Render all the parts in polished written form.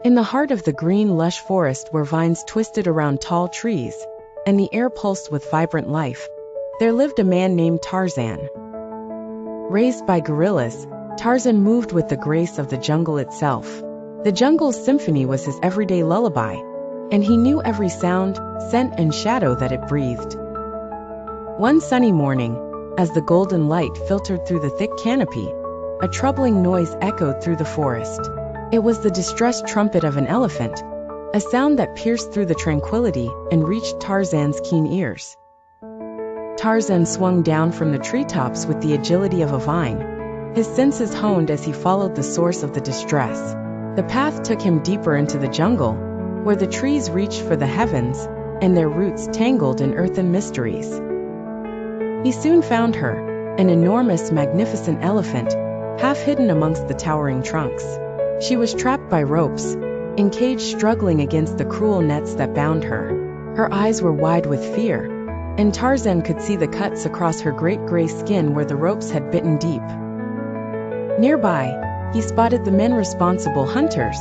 In the heart of the green, lush forest where vines twisted around tall trees and the air pulsed with vibrant life, there lived a man named Tarzan. Raised by gorillas, Tarzan moved with the grace of the jungle itself. The jungle's symphony was his everyday lullaby, and he knew every sound, scent, and shadow that it breathed. One sunny morning, as the golden light filtered through the thick canopy, a troubling noise echoed through the forest. It was the distressed trumpet of an elephant, a sound that pierced through the tranquility and reached Tarzan's keen ears. Tarzan swung down from the treetops with the agility of a vine, his senses honed as he followed the source of the distress. The path took him deeper into the jungle, where the trees reached for the heavens, and their roots tangled in earthen mysteries. He soon found her, an enormous, magnificent elephant, half hidden amongst the towering trunks. She was trapped by ropes, encaged, struggling against the cruel nets that bound her. Her eyes were wide with fear, and Tarzan could see the cuts across her great gray skin where the ropes had bitten deep. Nearby, he spotted the men responsible, hunters.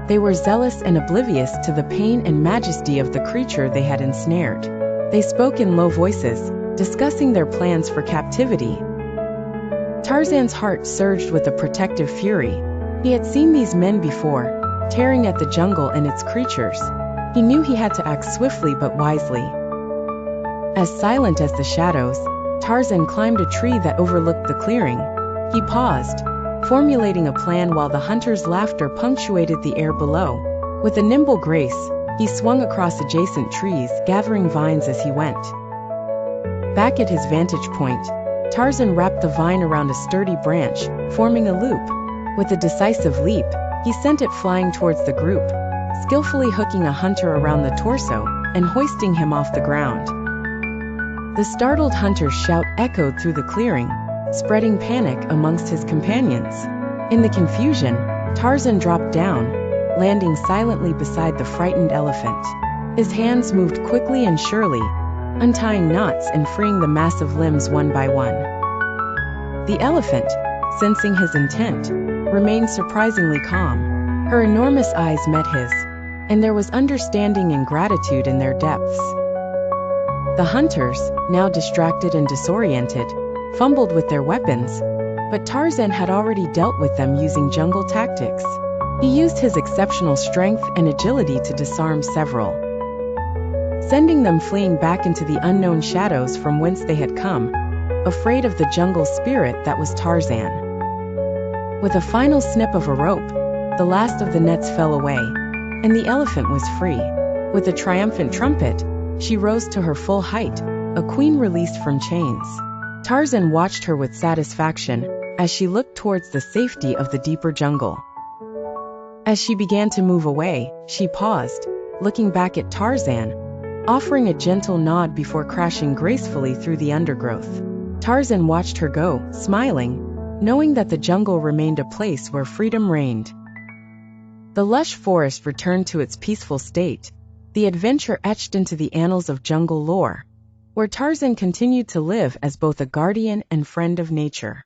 They were zealous and oblivious to the pain and majesty of the creature they had ensnared. They spoke in low voices, discussing their plans for captivity. Tarzan's heart surged with a protective fury. He had seen these men before, tearing at the jungle and its creatures. He knew he had to act swiftly but wisely. As silent as the shadows, Tarzan climbed a tree that overlooked the clearing. He paused, formulating a plan while the hunters' laughter punctuated the air below. With a nimble grace, he swung across adjacent trees, gathering vines as he went. Back at his vantage point, Tarzan wrapped the vine around a sturdy branch, forming a loop. With a decisive leap, he sent it flying towards the group, skillfully hooking a hunter around the torso and hoisting him off the ground. The startled hunter's shout echoed through the clearing, spreading panic amongst his companions. In the confusion, Tarzan dropped down, landing silently beside the frightened elephant. His hands moved quickly and surely, untying knots and freeing the massive limbs one by one. The elephant, sensing his intent, remained surprisingly calm. Her enormous eyes met his, and there was understanding and gratitude in their depths. The hunters, now distracted and disoriented, fumbled with their weapons, but Tarzan had already dealt with them using jungle tactics. He used his exceptional strength and agility to disarm several, sending them fleeing back into the unknown shadows from whence they had come, afraid of the jungle spirit that was Tarzan. With a final snip of a rope, the last of the nets fell away, and the elephant was free. With a triumphant trumpet, she rose to her full height, a queen released from chains. Tarzan watched her with satisfaction as she looked towards the safety of the deeper jungle. As she began to move away, she paused, looking back at Tarzan, offering a gentle nod before crashing gracefully through the undergrowth. Tarzan watched her go, smiling, knowing that the jungle remained a place where freedom reigned. The lush forest returned to its peaceful state, the adventure etched into the annals of jungle lore, where Tarzan continued to live as both a guardian and friend of nature.